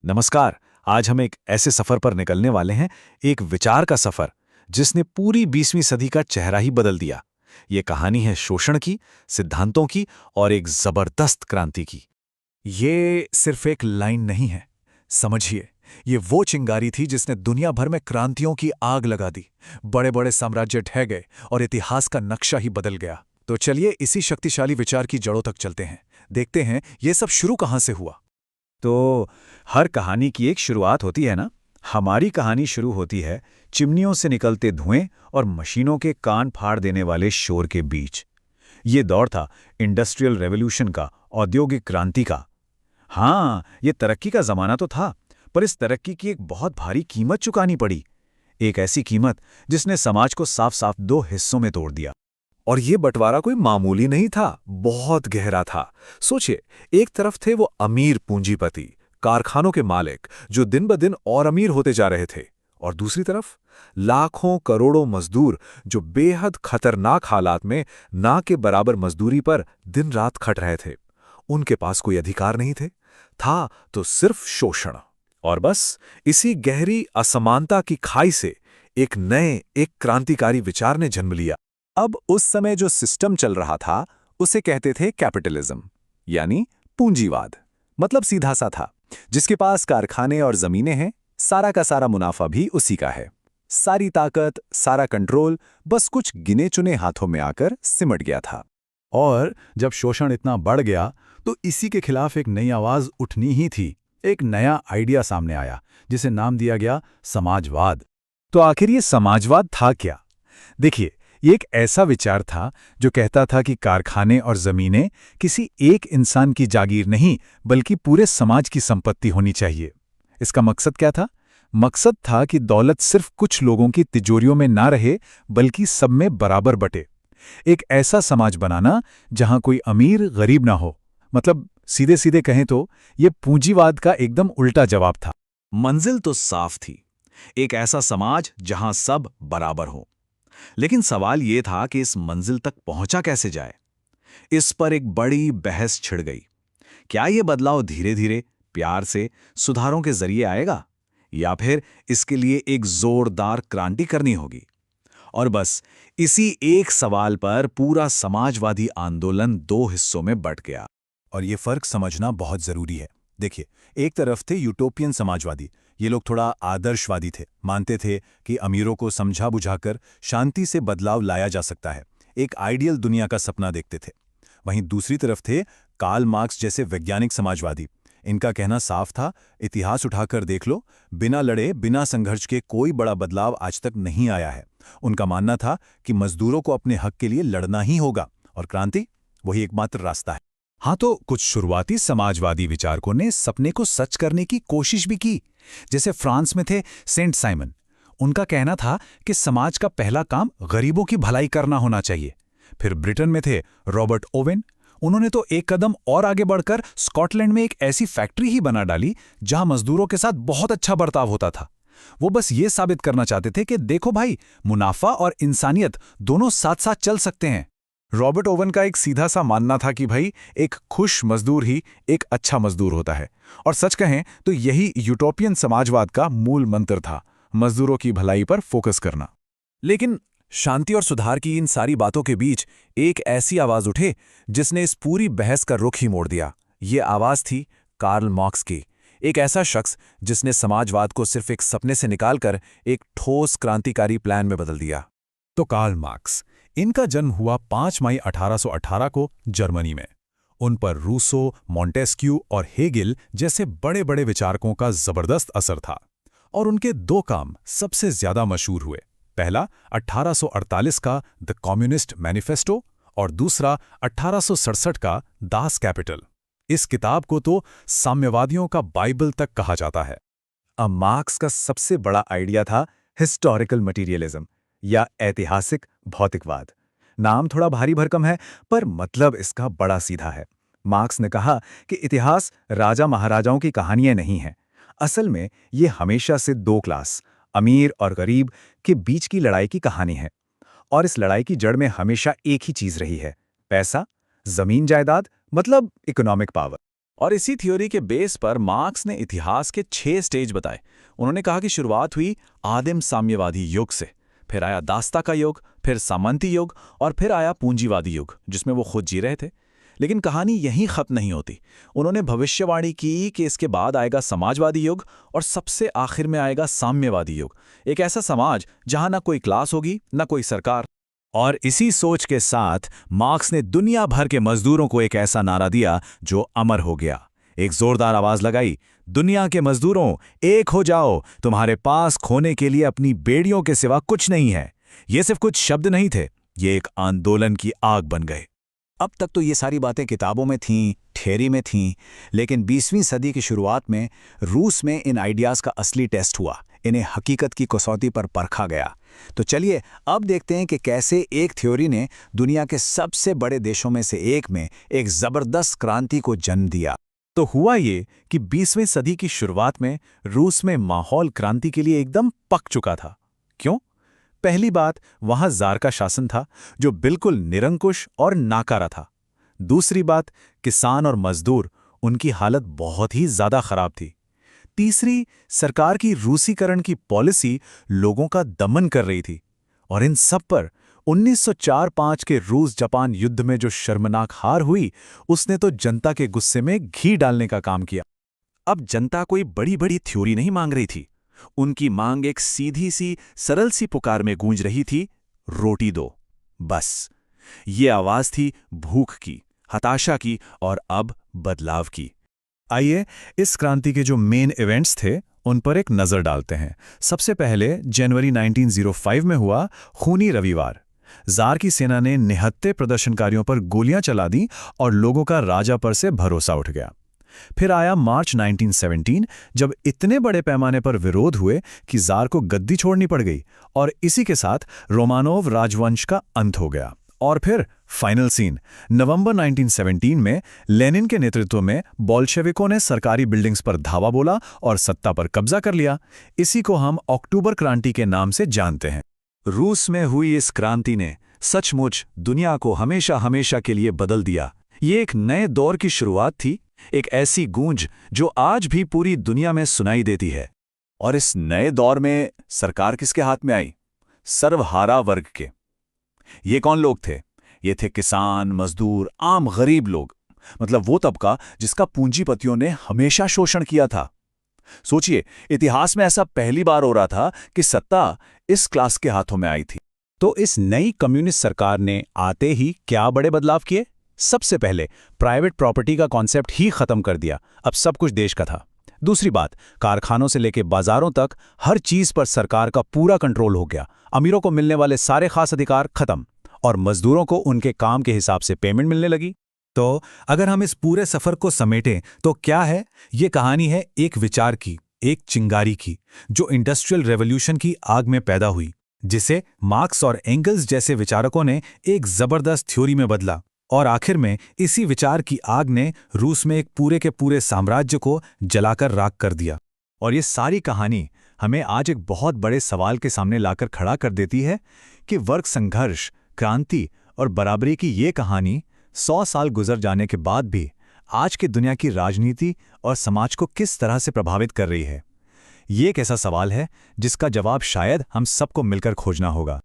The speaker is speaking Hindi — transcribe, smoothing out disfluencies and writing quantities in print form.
नमस्कार। आज हम एक ऐसे सफर पर निकलने वाले हैं, एक विचार का सफर जिसने पूरी 20वीं सदी का चेहरा ही बदल दिया। ये कहानी है शोषण की, सिद्धांतों की और एक जबरदस्त क्रांति की। ये सिर्फ एक लाइन नहीं है। समझिए, ये वो चिंगारी थी जिसने दुनिया भर में क्रांतियों की आग लगा दी। बड़े बड़े साम्राज्य ढह गए और इतिहास का नक्शा ही बदल गया। तो चलिए इसी शक्तिशाली विचार की जड़ों तक चलते हैं। देखते हैं ये सब शुरू कहां से हुआ। तो हर कहानी की एक शुरुआत होती है ना। हमारी कहानी शुरू होती है चिमनियों से निकलते धुएं और मशीनों के कान फाड़ देने वाले शोर के बीच। ये दौर था इंडस्ट्रियल रेवोल्यूशन का, औद्योगिक क्रांति का। हाँ, ये तरक्की का जमाना तो था, पर इस तरक्की की एक बहुत भारी कीमत चुकानी पड़ी। एक ऐसी कीमत जिसने समाज को साफ साफ दो हिस्सों में तोड़ दिया। और ये बंटवारा कोई मामूली नहीं था, बहुत गहरा था। सोचिए, एक तरफ थे वो अमीर पूंजीपति, कारखानों के मालिक जो दिन ब दिन और अमीर होते जा रहे थे, और दूसरी तरफ लाखों करोड़ों मजदूर जो बेहद खतरनाक हालात में ना के बराबर मजदूरी पर दिन रात खट रहे थे। उनके पास कोई अधिकार नहीं थे, था तो सिर्फ शोषण। और बस इसी गहरी असमानता की खाई से एक क्रांतिकारी विचार ने जन्म लिया। अब उस समय जो सिस्टम चल रहा था उसे कहते थे कैपिटलिज्म, यानी पूंजीवाद। मतलब सीधा सा था, जिसके पास कारखाने और जमीनें हैं, सारा का सारा मुनाफा भी उसी का है। सारी ताकत, सारा कंट्रोल बस कुछ गिने चुने हाथों में आकर सिमट गया था। और जब शोषण इतना बढ़ गया तो इसी के खिलाफ एक नई आवाज उठनी ही थी। एक नया आइडिया सामने आया जिसे नाम दिया गया समाजवाद। तो आखिर ये समाजवाद था क्या? देखिए, ये एक ऐसा विचार था जो कहता था कि कारखाने और जमीनें किसी एक इंसान की जागीर नहीं, बल्कि पूरे समाज की संपत्ति होनी चाहिए। इसका मकसद क्या था? मकसद था कि दौलत सिर्फ कुछ लोगों की तिजोरियों में ना रहे, बल्कि सब में बराबर बटे। एक ऐसा समाज बनाना जहां कोई अमीर गरीब ना हो। मतलब सीधे सीधे कहें तो ये पूंजीवाद का एकदम उल्टा जवाब था। मंजिल तो साफ थी, एक ऐसा समाज जहां सब बराबर हो। लेकिन सवाल ये था कि इस मंजिल तक पहुंचा कैसे जाए। इस पर एक बड़ी बहस छिड़ गई। क्या ये बदलाव धीरे धीरे, प्यार से, सुधारों के जरिए आएगा, या फिर इसके लिए एक जोरदार क्रांति करनी होगी? और बस इसी एक सवाल पर पूरा समाजवादी आंदोलन दो हिस्सों में बंट गया। और ये फर्क समझना बहुत जरूरी है। देखिए, एक तरफ थे यूटोपियन समाजवादी। ये लोग थोड़ा आदर्शवादी थे, मानते थे कि अमीरों को समझा बुझाकर शांति से बदलाव लाया जा सकता है। एक आइडियल दुनिया का सपना देखते थे। वहीं दूसरी तरफ थे कार्ल मार्क्स जैसे वैज्ञानिक समाजवादी। इनका कहना साफ था, इतिहास उठाकर देख लो, बिना लड़े, बिना संघर्ष के कोई बड़ा बदलाव आज तक नहीं आया है। उनका मानना था कि मजदूरों को अपने हक के लिए लड़ना ही होगा, और क्रांति वही एकमात्र रास्ता है। हाँ, तो कुछ शुरुआती समाजवादी विचारकों ने सपने को सच करने की कोशिश भी की। जैसे फ्रांस में थे सेंट साइमन। उनका कहना था कि समाज का पहला काम गरीबों की भलाई करना होना चाहिए। फिर ब्रिटेन में थे रॉबर्ट ओवेन। उन्होंने तो एक कदम और आगे बढ़कर स्कॉटलैंड में एक ऐसी फैक्ट्री ही बना डाली जहां मजदूरों के साथ बहुत अच्छा बर्ताव होता था। वो बस ये साबित करना चाहते थे कि देखो भाई, मुनाफा और इंसानियत दोनों साथ साथ चल सकते हैं। रॉबर्ट ओवन का एक सीधा सा मानना था कि भाई, एक खुश मजदूर ही एक अच्छा मजदूर होता है। और सच कहें तो यही यूटोपियन समाजवाद का मूल मंत्र था, मजदूरों की भलाई पर फोकस करना। लेकिन शांति और सुधार की इन सारी बातों के बीच एक ऐसी आवाज उठे जिसने इस पूरी बहस का रुख ही मोड़ दिया। ये आवाज थी कार्ल मार्क्स की। एक ऐसा शख्स जिसने समाजवाद को सिर्फ एक सपने से निकालकर एक ठोस क्रांतिकारी प्लान में बदल दिया। तो कार्ल मार्क्स, इनका जन्म हुआ 5 मई 1818 को जर्मनी में। उन पर रूसो, मॉन्टेस्क्यू और हेगेल जैसे बड़े बड़े विचारकों का जबरदस्त असर था। और उनके दो काम सबसे ज्यादा मशहूर हुए। पहला 1848 का द कम्युनिस्ट मैनिफेस्टो, और दूसरा 1867 का दास कैपिटल। इस किताब को तो साम्यवादियों का बाइबल तक कहा जाता है। अब मार्क्स का सबसे बड़ा आइडिया था हिस्टोरिकल मटीरियलिज्म, या ऐतिहासिक भौतिकवाद। नाम थोड़ा भारी भरकम है, पर मतलब इसका बड़ा सीधा है। मार्क्स ने कहा कि इतिहास राजा महाराजाओं की कहानियां नहीं हैं। असल में ये हमेशा से दो क्लास, अमीर और गरीब, के बीच की लड़ाई की कहानी है। और इस लड़ाई की जड़ में हमेशा एक ही चीज रही है, पैसा, जमीन जायदाद, मतलब इकोनॉमिक पावर। और इसी थ्योरी के बेस पर मार्क्स ने इतिहास के 6 स्टेज बताए। उन्होंने कहा कि शुरुआत हुई आदिम साम्यवादी युग से, फिर आया दास्ता का युग, फिर सामंती युग और फिर आया पूंजीवादी युग जिसमें वो खुद जी रहे थे। लेकिन कहानी यहीं खत्म नहीं होती। उन्होंने भविष्यवाणी की कि इसके बाद आएगा समाजवादी युग और सबसे आखिर में आएगा साम्यवादी युग, एक ऐसा समाज जहां ना कोई क्लास होगी ना कोई सरकार। और इसी सोच के साथ मार्क्स ने दुनिया भर के मजदूरों को एक ऐसा नारा दिया जो अमर हो गया। एक जोरदार आवाज लगाई, दुनिया के मजदूरों, एक हो जाओ, तुम्हारे पास खोने के लिए अपनी बेड़ियों के सिवा कुछ नहीं है। ये सिर्फ कुछ शब्द नहीं थे, ये एक आंदोलन की आग बन गए। अब तक तो ये सारी बातें किताबों में थीं, थ्योरी में थीं, लेकिन 20वीं सदी की शुरुआत में रूस में इन आइडियाज़ का असली टेस्ट हुआ, इन्हें हकीकत की कसौटी पर परखा गया। तो चलिए अब देखते हैं कि कैसे एक थ्योरी ने दुनिया के सबसे बड़े देशों में से एक में एक ज़बरदस्त क्रांति को जन्म दिया। तो हुआ ये कि 20वीं सदी की शुरुआत में रूस में माहौल क्रांति के लिए एकदम पक चुका था। क्यों? पहली बात, वहां जार का शासन था जो बिल्कुल निरंकुश और नाकारा था। दूसरी बात, किसान और मजदूर, उनकी हालत बहुत ही ज्यादा खराब थी। तीसरी, सरकार की रूसीकरण की पॉलिसी लोगों का दमन कर रही थी। और इन सब पर 1904-05 के रूस जापान युद्ध में जो शर्मनाक हार हुई, उसने तो जनता के गुस्से में घी डालने का काम किया। अब जनता कोई बड़ी बड़ी थ्योरी नहीं मांग रही थी, उनकी मांग एक सीधी सी सरल सी पुकार में गूंज रही थी, रोटी दो, बस। ये आवाज थी भूख की, हताशा की और अब बदलाव की। आइए इस क्रांति के जो मेन इवेंट्स थे उन पर एक नजर डालते हैं। सबसे पहले जनवरी 1905 में हुआ खूनी रविवार। जार की सेना ने निहत्थे प्रदर्शनकारियों पर गोलियां चला दी और लोगों का राजा पर से भरोसा उठ गया। फिर आया मार्च 1917, जब इतने बड़े पैमाने पर विरोध हुए कि जार को गद्दी छोड़नी पड़ गई और इसी के साथ रोमानोव राजवंश का अंत हो गया। और फिर फाइनल सीन, नवंबर 1917 में लेनिन के नेतृत्व में बोल्शेविकों ने सरकारी बिल्डिंग्स पर धावा बोला और सत्ता पर कब्जा कर लिया। इसी को हम अक्टूबर क्रांति के नाम से जानते हैं। रूस में हुई इस क्रांति ने सचमुच दुनिया को हमेशा हमेशा के लिए बदल दिया। ये एक नए दौर की शुरुआत थी, एक ऐसी गूंज जो आज भी पूरी दुनिया में सुनाई देती है। और इस नए दौर में सरकार किसके हाथ में आई? सर्वहारा वर्ग के। ये कौन लोग थे? ये थे किसान, मजदूर, आम गरीब लोग, मतलब वो तबका जिसका पूंजीपतियों ने हमेशा शोषण किया था। सोचिए, इतिहास में ऐसा पहली बार हो रहा था कि सत्ता इस क्लास के हाथों में आई थी। तो इस नई कम्युनिस्ट सरकार ने आते ही क्या बड़े बदलाव किए? सबसे पहले प्राइवेट प्रॉपर्टी का कॉन्सेप्ट ही खत्म कर दिया, अब सब कुछ देश का था। दूसरी बात, कारखानों से लेकर बाजारों तक हर चीज पर सरकार का पूरा कंट्रोल हो गया। अमीरों को मिलने वाले सारे खास अधिकार खत्म और मजदूरों को उनके काम के हिसाब से पेमेंट मिलने लगी। तो अगर हम इस पूरे सफर को समेटें तो क्या है? ये कहानी है एक विचार की, एक चिंगारी की, जो इंडस्ट्रियल रेवोल्यूशन की आग में पैदा हुई, जिसे मार्क्स और एंगल्स जैसे विचारकों ने एक जबरदस्त थ्योरी में बदला। और आखिर में इसी विचार की आग ने रूस में एक पूरे के पूरे साम्राज्य को जलाकर राख कर दिया। और ये सारी कहानी हमें आज एक बहुत बड़े सवाल के सामने लाकर खड़ा कर देती है कि वर्ग संघर्ष, क्रांति और बराबरी की ये कहानी 100 साल गुजर जाने के बाद भी आज की दुनिया की राजनीति और समाज को किस तरह से प्रभावित कर रही है। ये एक ऐसा सवाल है जिसका जवाब शायद हम सबको मिलकर खोजना होगा।